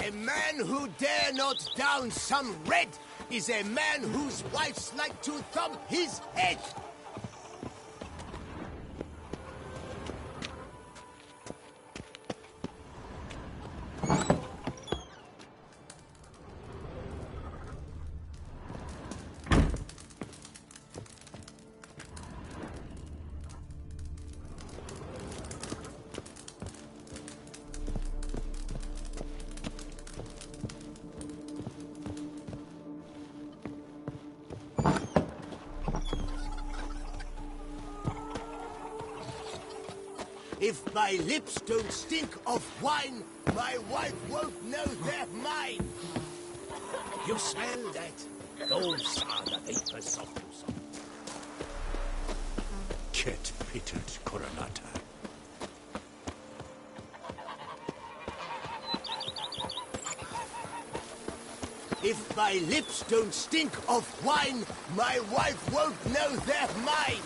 A man who dare not down some red is a man whose wife's like to thump his head. If my lips don't stink of wine, my wife won't know they're mine. You smell that? Those are the vapors of Tucson. Cat-pitted coronata. If my lips don't stink of wine, my wife won't know they're mine.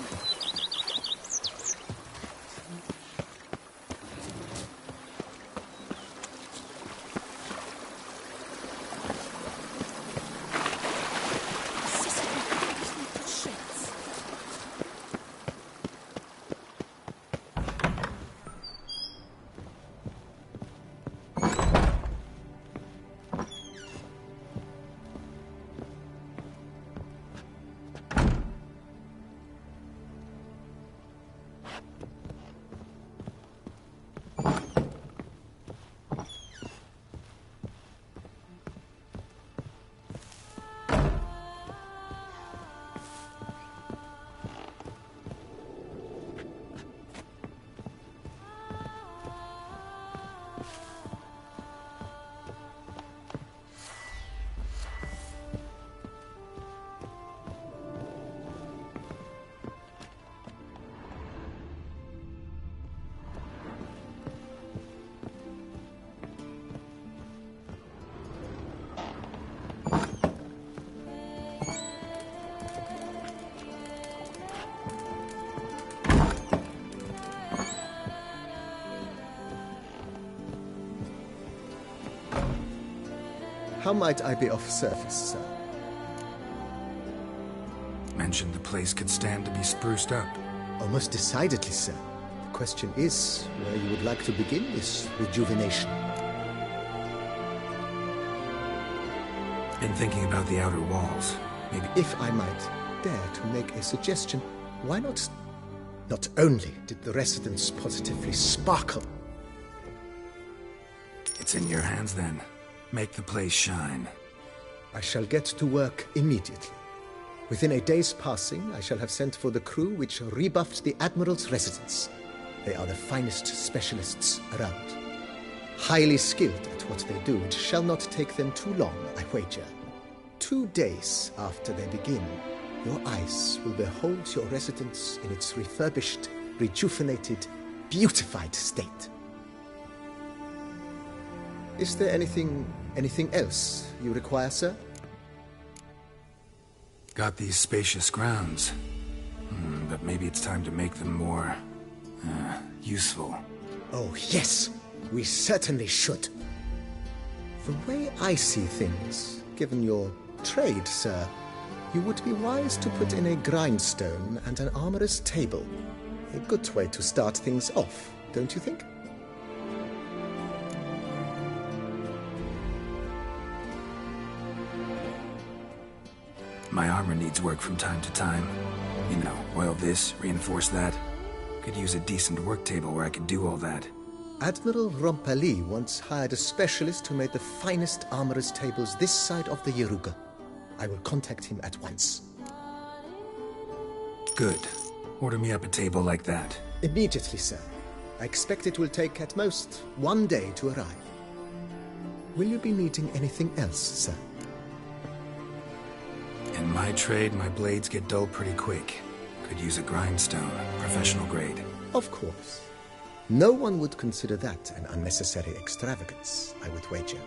How might I be of service, sir? Mentioned the place could stand to be spruced up. Almost decidedly, sir. The question is where you would like to begin this rejuvenation. Been thinking about the outer walls. Maybe... If I might dare to make a suggestion, why not... Not only did the residents positively sparkle... It's in your hands, then. Make the place shine. I shall get to work immediately. Within a day's passing, I shall have sent for the crew which rebuffed the Admiral's residence. They are the finest specialists around. Highly skilled at what they do, it shall not take them too long, I wager. 2 days after they begin, your eyes will behold your residence in its refurbished, rejuvenated, beautified state. Is there anything else you require, sir? Got these spacious grounds. But maybe it's time to make them more... useful. Oh, yes! We certainly should. The way I see things, given your trade, sir, you would be wise to put in a grindstone and an armorer's table. A good way to start things off, don't you think? My armor needs work from time to time. You know, oil this, reinforce that. Could use a decent work table where I could do all that. Admiral Rompali once hired a specialist who made the finest armorer's tables this side of the Yaruga. I will contact him at once. Good. Order me up a table like that. Immediately, sir. I expect it will take at most 1 day to arrive. Will you be needing anything else, sir? In my trade, my blades get dull pretty quick. Could use a grindstone, professional grade. Of course. No one would consider that an unnecessary extravagance, I would wager.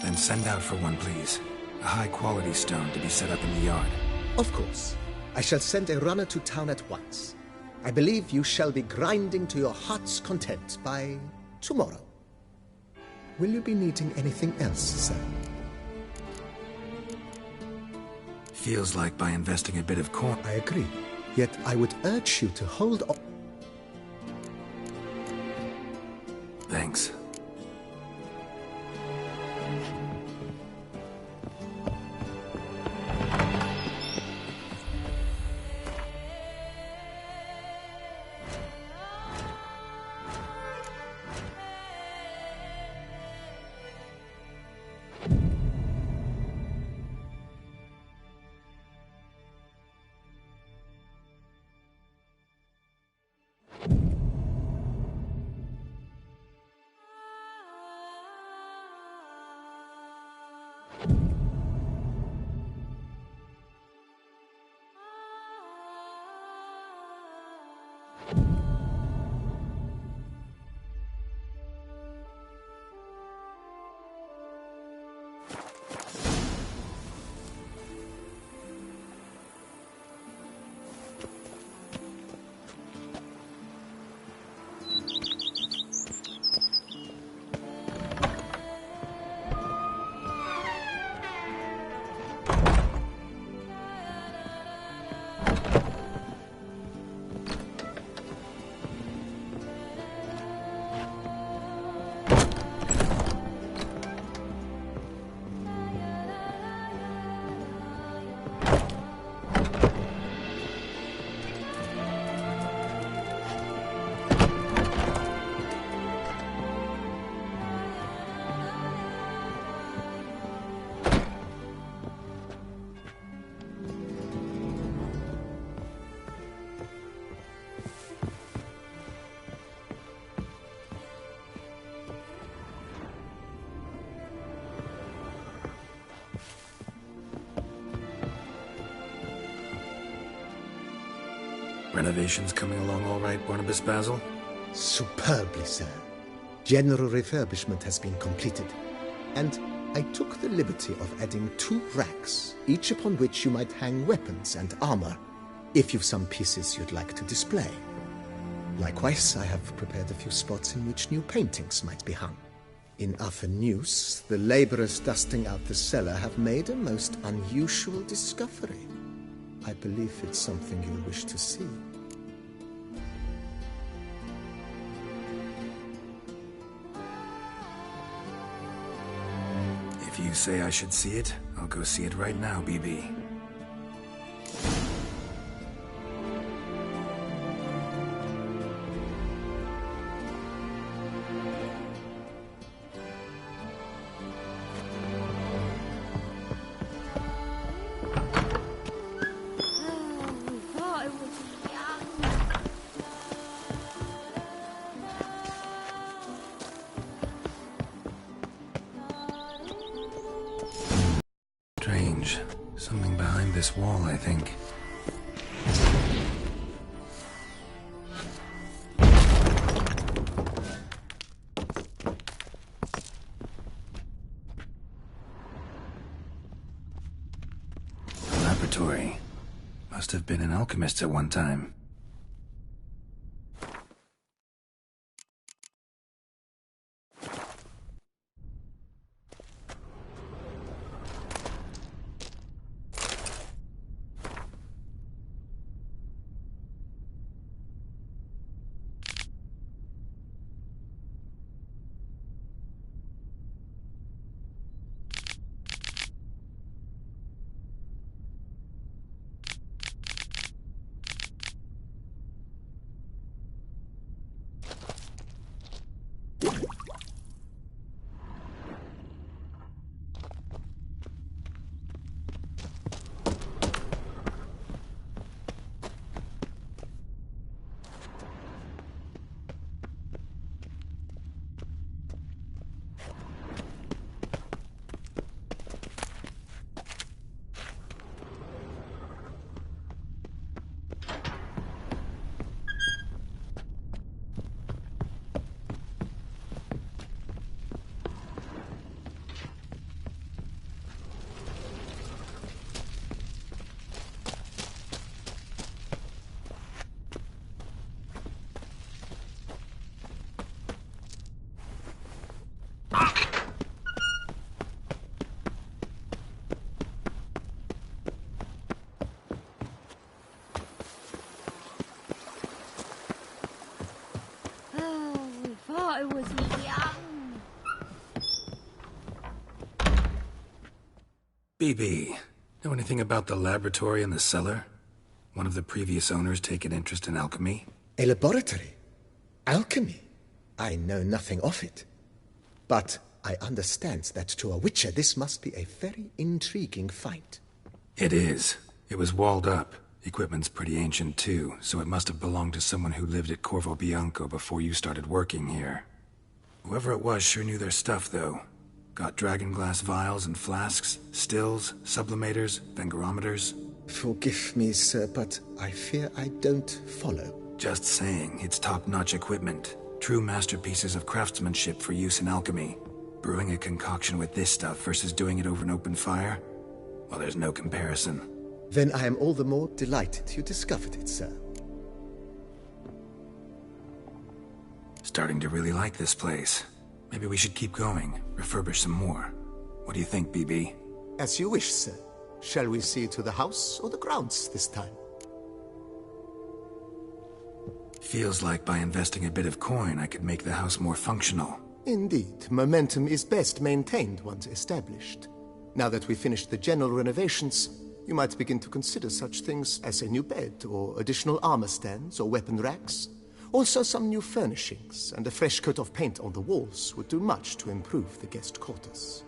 Then send out for one, please. A high-quality stone to be set up in the yard. Of course. I shall send a runner to town at once. I believe you shall be grinding to your heart's content by tomorrow. Will you be needing anything else, sir? Feels like by investing a bit of coin. I agree. Yet I would urge you to hold on. Thanks. Renovations coming along all right, Barnabas Basil? Superbly, sir. General refurbishment has been completed. And I took the liberty of adding 2 racks, each upon which you might hang weapons and armor, if you've some pieces you'd like to display. Likewise, I have prepared a few spots in which new paintings might be hung. In other news, the laborers dusting out the cellar have made a most unusual discovery. I believe it's something you'll wish to see. If you say I should see it, I'll go see it right now, BB. Strange. Something behind this wall, I think. A laboratory. Must have been an alchemist at one time. BB, know anything about the laboratory in the cellar? One of the previous owners take an interest in alchemy? A laboratory? Alchemy? I know nothing of it. But I understand that to a witcher this must be a very intriguing find. It is. It was walled up. Equipment's pretty ancient too, so it must have belonged to someone who lived at Corvo Bianco before you started working here. Whoever it was sure knew their stuff, though. Got dragonglass vials and flasks, stills, sublimators, vengerometers. Forgive me, sir, but I fear I don't follow. Just saying, it's top-notch equipment. True masterpieces of craftsmanship for use in alchemy. Brewing a concoction with this stuff versus doing it over an open fire? Well, there's no comparison. Then I am all the more delighted you discovered it, sir. Starting to really like this place. Maybe we should keep going, refurbish some more. What do you think, BB? As you wish, sir. Shall we see to the house or the grounds this time? Feels like by investing a bit of coin, I could make the house more functional. Indeed, momentum is best maintained once established. Now that we've finished the general renovations, you might begin to consider such things as a new bed, or additional armor stands, or weapon racks. Also, some new furnishings and a fresh coat of paint on the walls would do much to improve the guest quarters.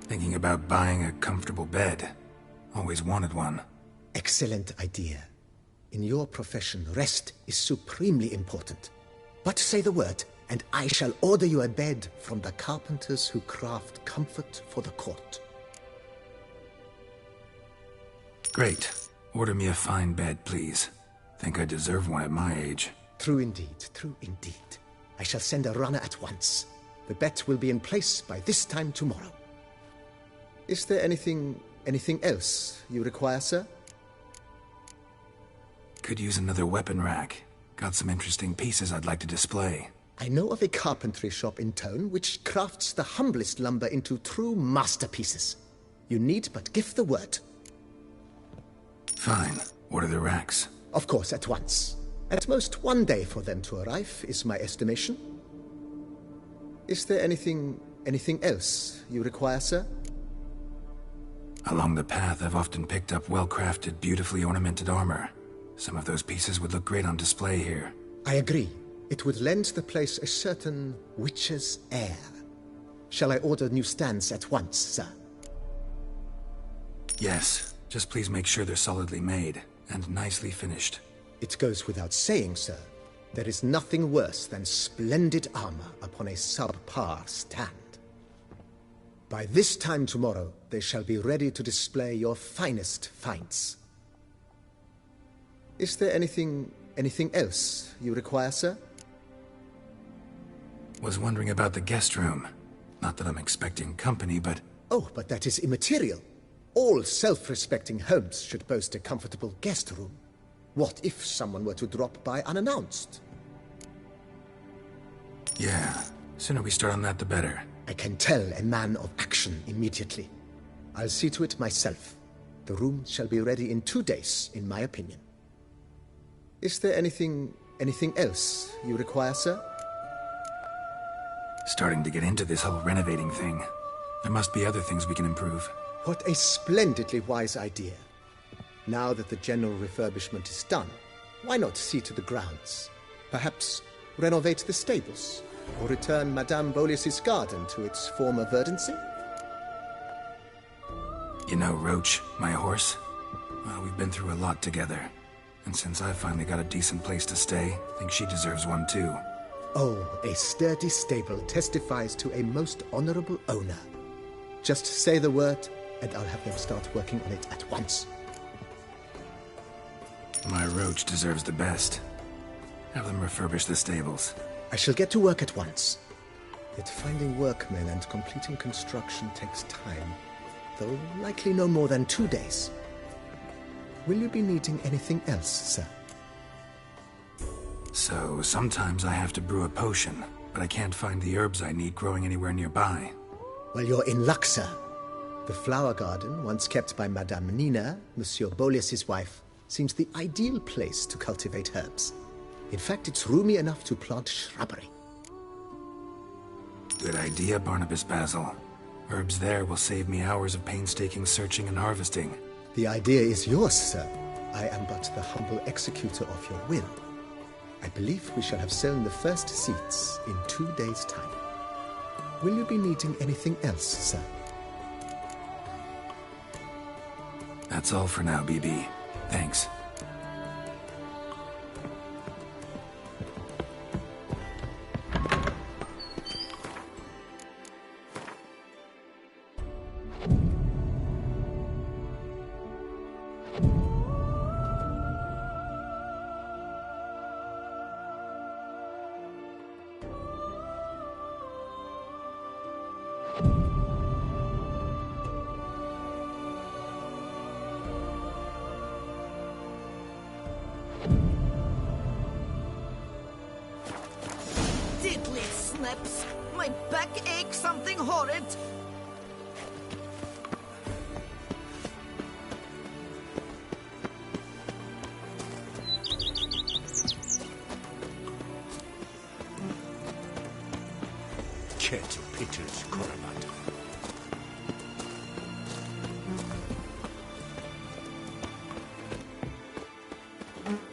Thinking about buying a comfortable bed. Always wanted one. Excellent idea. In your profession, rest is supremely important. But say the word, and I shall order you a bed from the carpenters who craft comfort for the court. Great. Order me a fine bed, please. Think I deserve one at my age. True indeed, true indeed. I shall send a runner at once. The bet will be in place by this time tomorrow. Is there anything else you require, sir? Could use another weapon rack. Got some interesting pieces I'd like to display. I know of a carpentry shop in town which crafts the humblest lumber into true masterpieces. You need but give the word. Fine. Order the racks. Of course, at once. At most 1 day for them to arrive, is my estimation. Is there anything else you require, sir? Along the path, I've often picked up well-crafted, beautifully ornamented armor. Some of those pieces would look great on display here. I agree. It would lend the place a certain witch's air. Shall I order new stands at once, sir? Yes. Just please make sure they're solidly made and nicely finished. It goes without saying, sir. There is nothing worse than splendid armor upon a subpar stand. By this time tomorrow, they shall be ready to display your finest finds. Is there anything else you require, sir? Was wondering about the guest room. Not that I'm expecting company, but... Oh, but that is immaterial. All self-respecting homes should boast a comfortable guest room. What if someone were to drop by unannounced? Yeah, sooner we start on that the better. I can tell a man of action immediately. I'll see to it myself. The room shall be ready in 2 days, in my opinion. Is there anything else you require, sir? Starting to get into this whole renovating thing. There must be other things we can improve. What a splendidly wise idea. Now that the general refurbishment is done, why not see to the grounds? Perhaps renovate the stables, or return Madame Bolis's garden to its former verdancy? You know Roach, my horse? Well, we've been through a lot together. And since I've finally got a decent place to stay, I think she deserves one too. Oh, a sturdy stable testifies to a most honorable owner. Just say the word, and I'll have them start working on it at once. My Roach deserves the best. Have them refurbish the stables. I shall get to work at once. Yet finding workmen and completing construction takes time, though likely no more than 2 days. Will you be needing anything else, sir? So, sometimes I have to brew a potion, but I can't find the herbs I need growing anywhere nearby. Well, you're in luck, sir. The flower garden, once kept by Madame Nina, Monsieur Bolis's wife, seems the ideal place to cultivate herbs. In fact, it's roomy enough to plant shrubbery. Good idea, Barnabas Basil. Herbs there will save me hours of painstaking searching and harvesting. The idea is yours, sir. I am but the humble executor of your will. I believe we shall have sown the first seeds in 2 days' time. Will you be needing anything else, sir? That's all for now, BB. Thanks. My back aches something horrid. Chet Peters Koramat.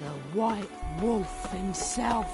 The White Wolf himself.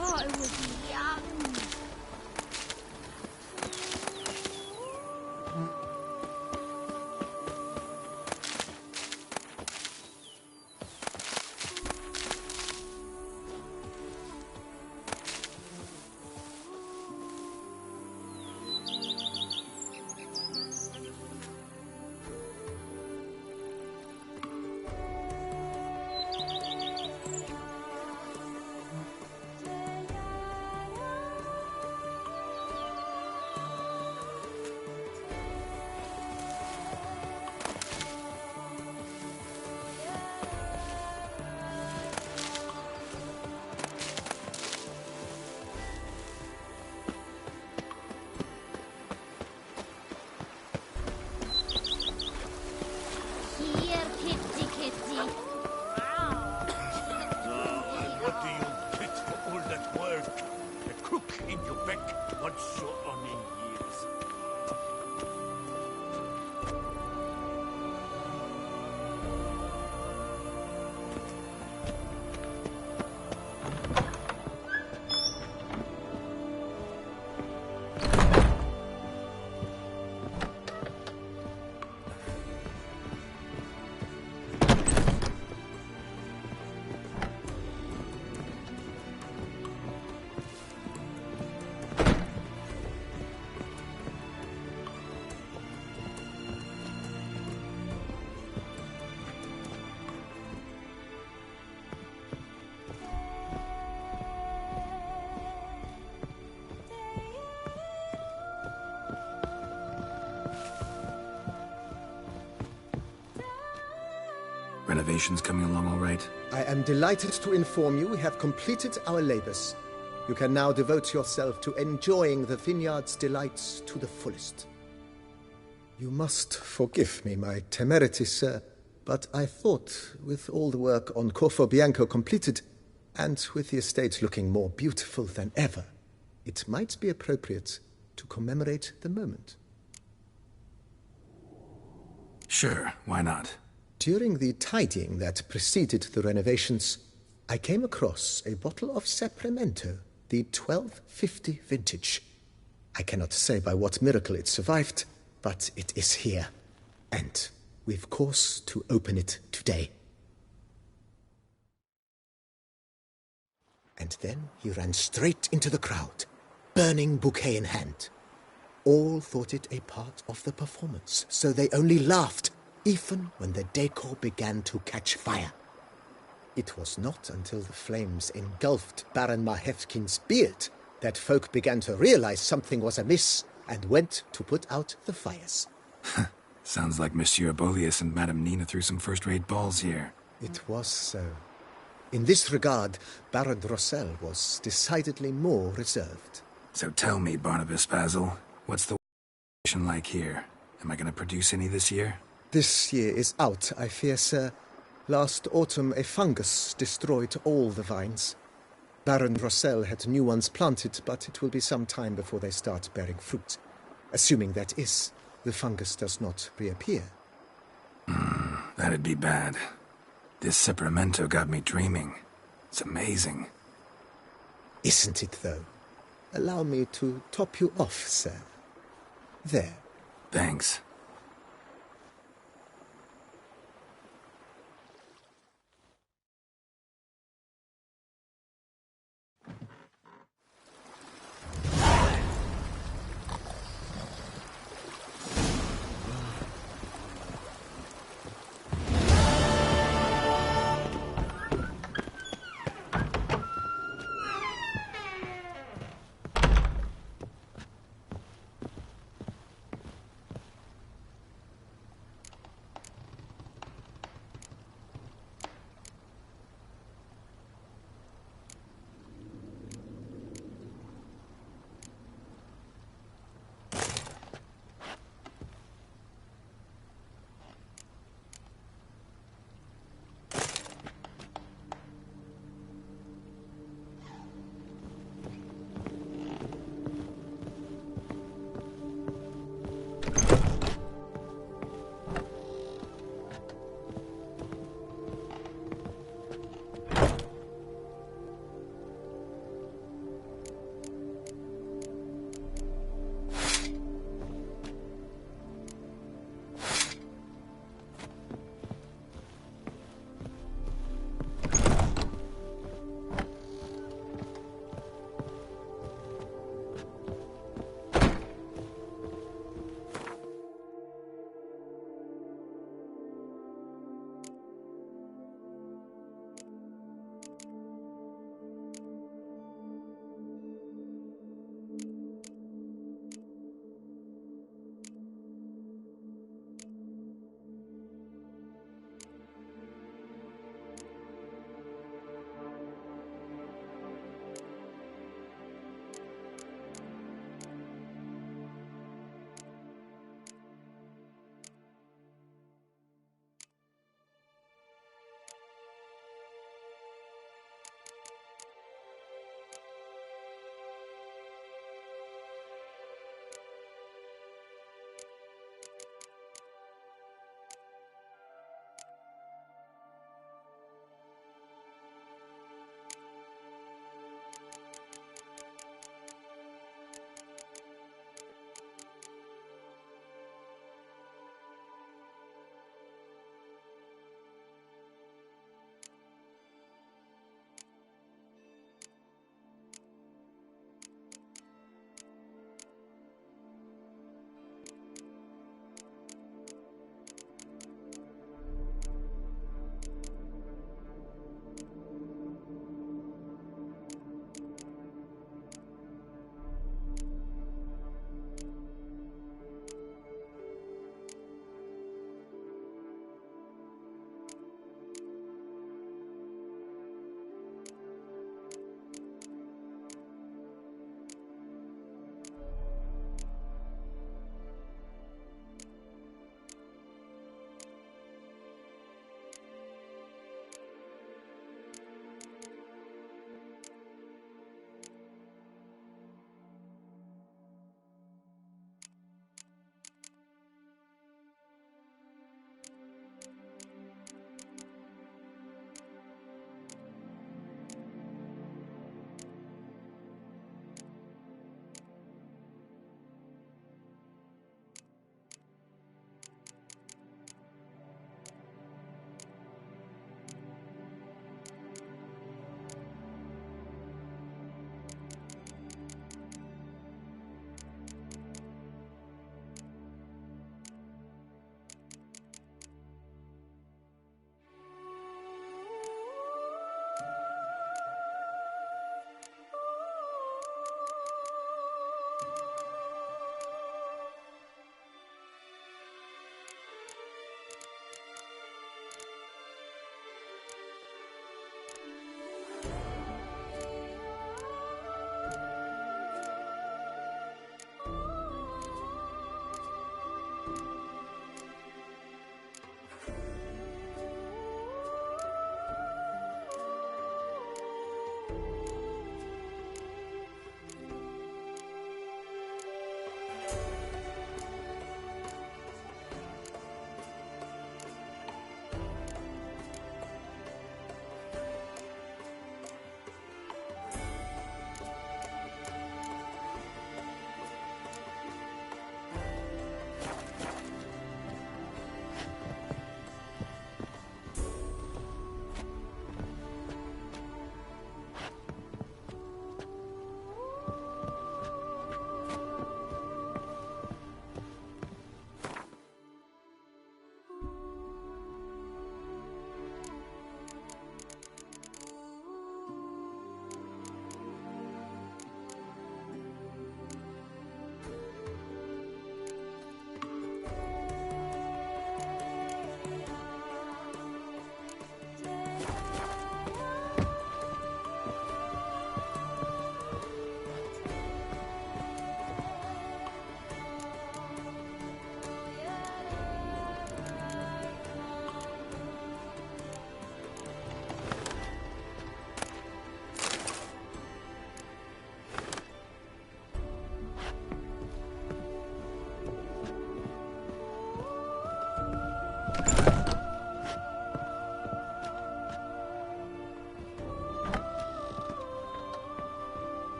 I was young. Renovations coming along all right? I am delighted to inform you we have completed our labors. You can now devote yourself to enjoying the vineyard's delights to the fullest. You must forgive me my temerity, sir, But I thought, with all the work on Corvo Bianco completed, and with the estate looking more beautiful than ever, it might be appropriate to commemorate the moment. Sure, why not? During the tidying that preceded the renovations, I came across a bottle of Sapramento, the 1250 vintage. I cannot say by what miracle it survived, but it is here, and we've cause to open it today. And then he ran straight into the crowd, burning bouquet in hand. All thought it a part of the performance, so they only laughed, even when the decor began to catch fire. It was not until the flames engulfed Baron Mahevkin's beard that folk began to realize something was amiss and went to put out the fires. Sounds like Monsieur Bolius and Madame Nina threw some first-rate balls here. It was so. In this regard, Baron Rossel was decidedly more reserved. So tell me, Barnabas Basil, what's the like here? Am I going to produce any this year? This year is out, I fear, sir. Last autumn a fungus destroyed all the vines. Baron Rossel had new ones planted, but it will be some time before they start bearing fruit. Assuming that is, the fungus does not reappear. That'd be bad. This Sapramento got me dreaming. It's amazing. Isn't it, though? Allow me to top you off, sir. There. Thanks.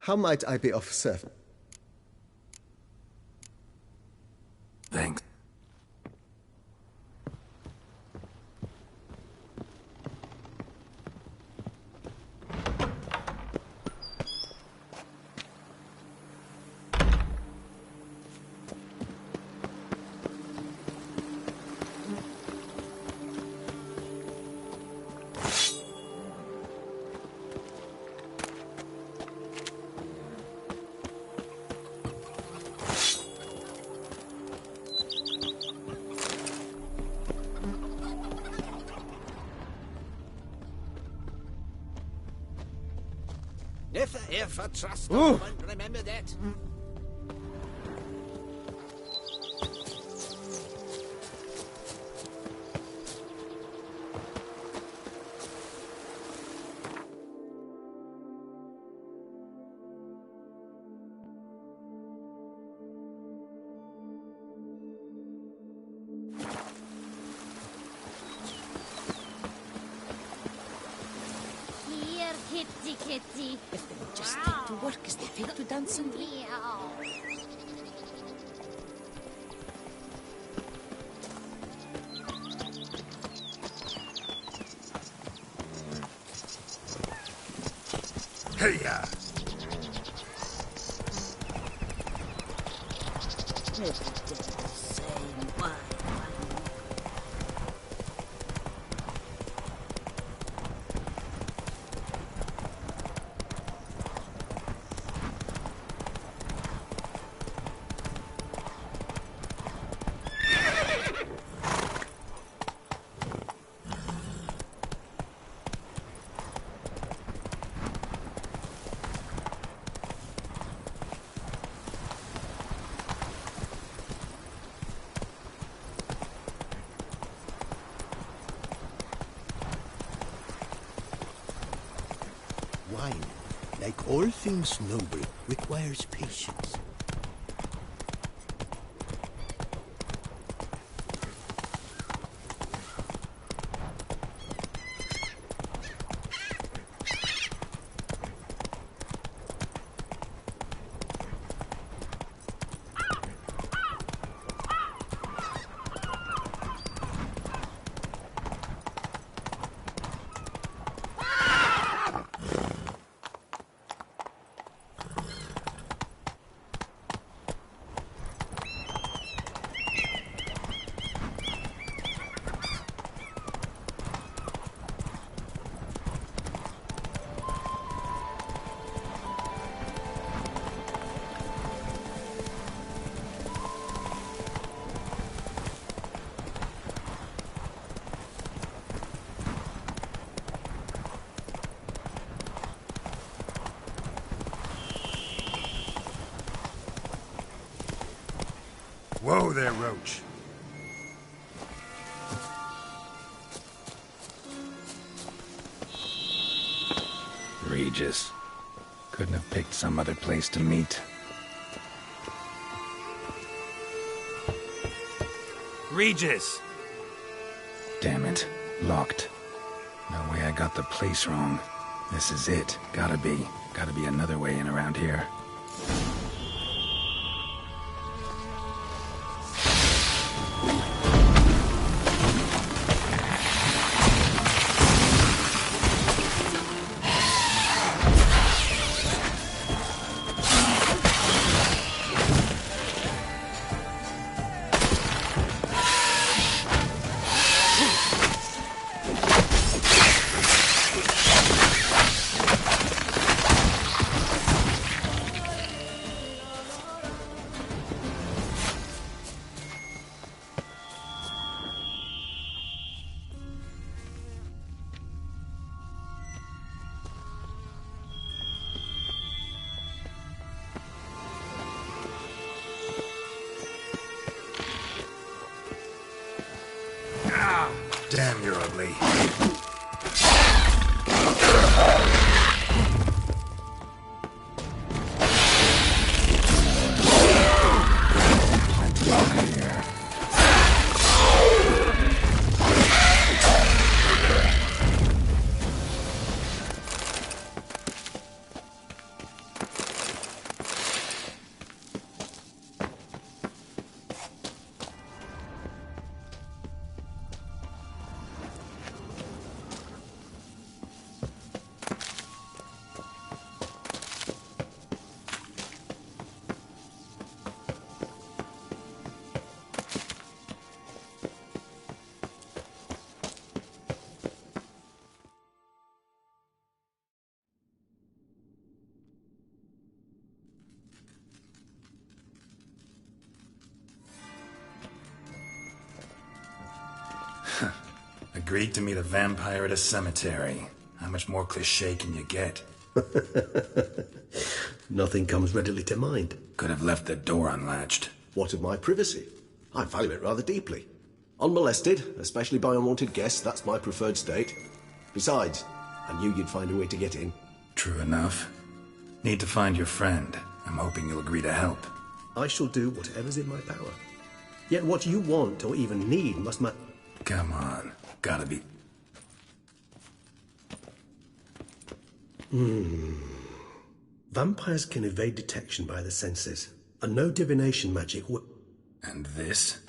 How might I be of service? Thanks. Never ever trust a woman, remember that? Here, kitty, kitty. If they would just take to work as they take to dancing. Meow. Hey-ya! Every day the same. Why? Wine, like all things noble, requires patience. Whoa there, Roach. Regis. Couldn't have picked some other place to meet. Regis! Damn it. Locked. No way I got the place wrong. This is it. Gotta be. Gotta be another way in around here. Damn, you're ugly. Agreed to meet a vampire at a cemetery. How much more cliché can you get? Nothing comes readily to mind. Could have left the door unlatched. What of my privacy? I value it rather deeply. Unmolested, especially by unwanted guests, that's my preferred state. Besides, I knew you'd find a way to get in. True enough. Need to find your friend. I'm hoping you'll agree to help. I shall do whatever's in my power. Yet what you want or even need must Come on. Gotta be... Vampires can evade detection by the senses, and no divination magic And this?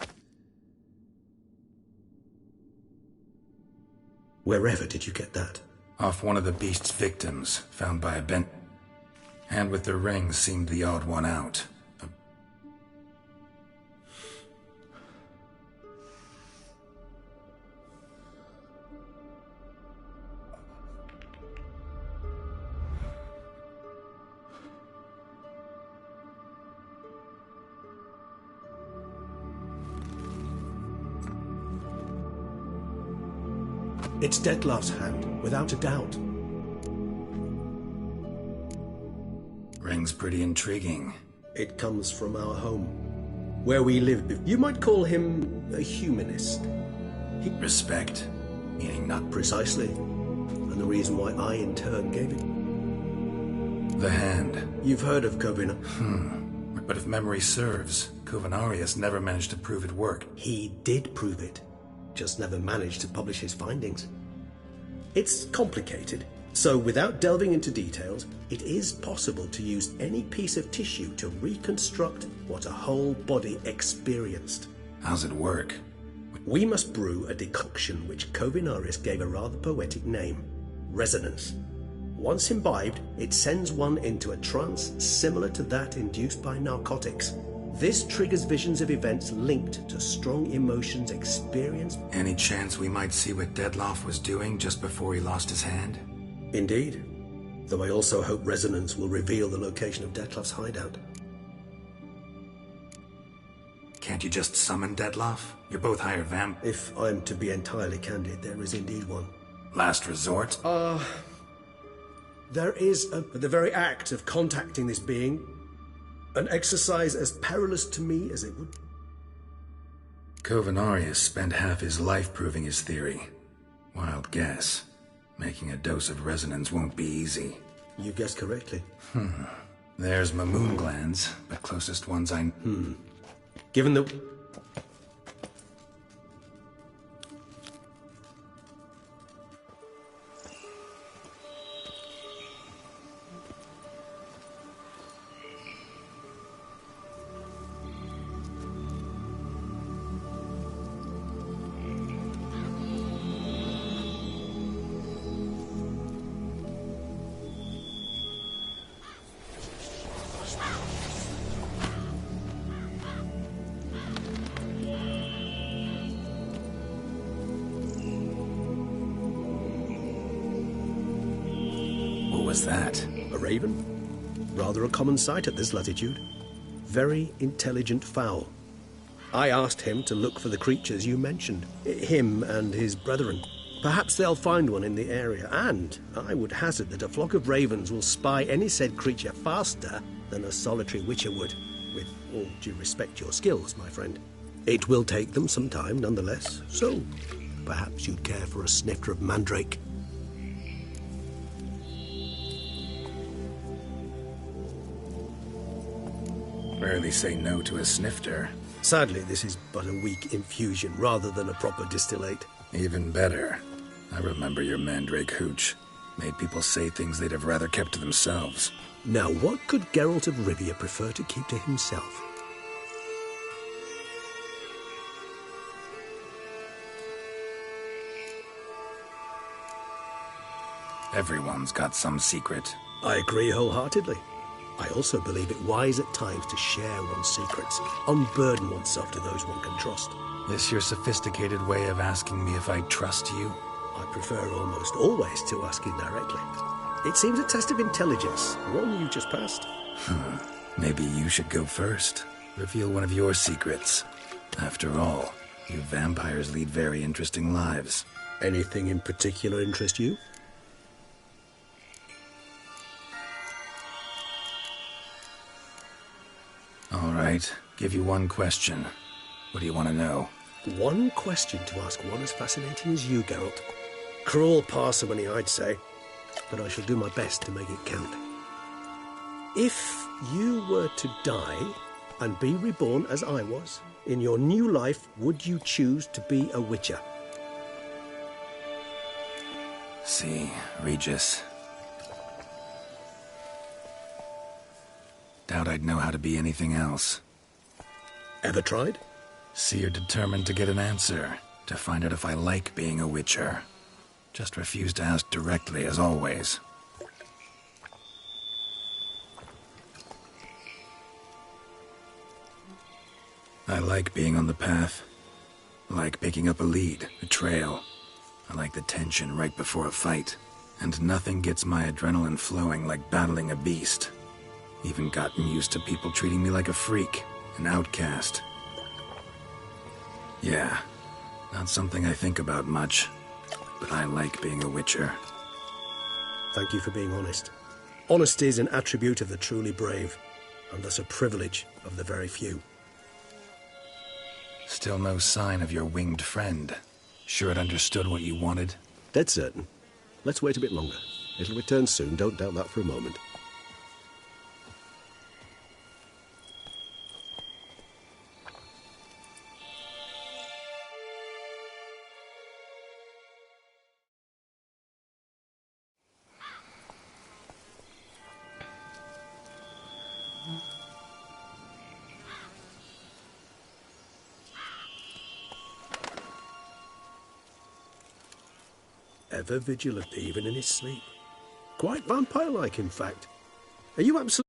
Wherever did you get that? Off one of the beast's victims, found by a bent... Hand with the ring seemed the odd one out. It's Dettlaff's hand, without a doubt. Ring's pretty intriguing. It comes from our home, where we lived. You might call him a humanist. Respect? Meaning not... Precisely. And the reason why I, in turn, gave it. The hand. You've heard of Kovina. But if memory serves, Covenarius never managed to prove it worked. He did prove it. Just never managed to publish his findings. It's complicated, so without delving into details, it is possible to use any piece of tissue to reconstruct what a whole body experienced. How's it work? We must brew a decoction which Covenarius gave a rather poetic name, resonance. Once imbibed, it sends one into a trance similar to that induced by narcotics. This triggers visions of events linked to strong emotions experienced. Any chance we might see what Dettlaff was doing just before he lost his hand? Indeed. Though I also hope resonance will reveal the location of Dettlaff's hideout. Can't you just summon Dettlaff? You're both hired vamp... If I'm to be entirely candid, there is indeed one. Last resort? There is, the very act of contacting this being, an exercise as perilous to me as it would. Covenarius spent half his life proving his theory. Wild guess. Making a dose of resonance won't be easy. You guessed correctly. There's my moon glands, but closest ones I... Given the... What was that? A raven? Rather a common sight at this latitude. Very intelligent fowl. I asked him to look for the creatures you mentioned. Him and his brethren. Perhaps they'll find one in the area, and I would hazard that a flock of ravens will spy any said creature faster than a solitary witcher would. With all due respect to your skills, my friend. It will take them some time, nonetheless, so perhaps you'd care for a snifter of mandrake. Rarely say no to a snifter. Sadly, this is but a weak infusion rather than a proper distillate. Even better. I remember your mandrake hooch. Made people say things they'd have rather kept to themselves. Now, what could Geralt of Rivia prefer to keep to himself? Everyone's got some secret. I agree wholeheartedly. I also believe it wise at times to share one's secrets, unburden oneself to those one can trust. This your sophisticated way of asking me if I trust you? I prefer almost always to ask indirectly. It seems a test of intelligence, one you just passed. Maybe you should go first. Reveal one of your secrets. After all, you vampires lead very interesting lives. Anything in particular interest you? All right, give you one question. What do you want to know? One question to ask one as fascinating as you, Geralt. Cruel parsimony, I'd say, but I shall do my best to make it count. If you were to die and be reborn as I was, in your new life, would you choose to be a Witcher? See, Regis. Doubt I'd know how to be anything else. Ever tried? See, you're determined to get an answer, to find out if I like being a Witcher. Just refuse to ask directly, as always. I like being on the path. I like picking up a lead, a trail. I like the tension right before a fight. And nothing gets my adrenaline flowing like battling a beast. Even gotten used to people treating me like a freak, an outcast. Yeah, not something I think about much, but I like being a Witcher. Thank you for being honest. Honesty is an attribute of the truly brave, and thus a privilege of the very few. Still no sign of your winged friend. Sure it understood what you wanted? Dead certain. Let's wait a bit longer. It'll return soon, don't doubt that for a moment. Ever vigilant even in his sleep. Quite vampire-like, in fact. Are you absolutely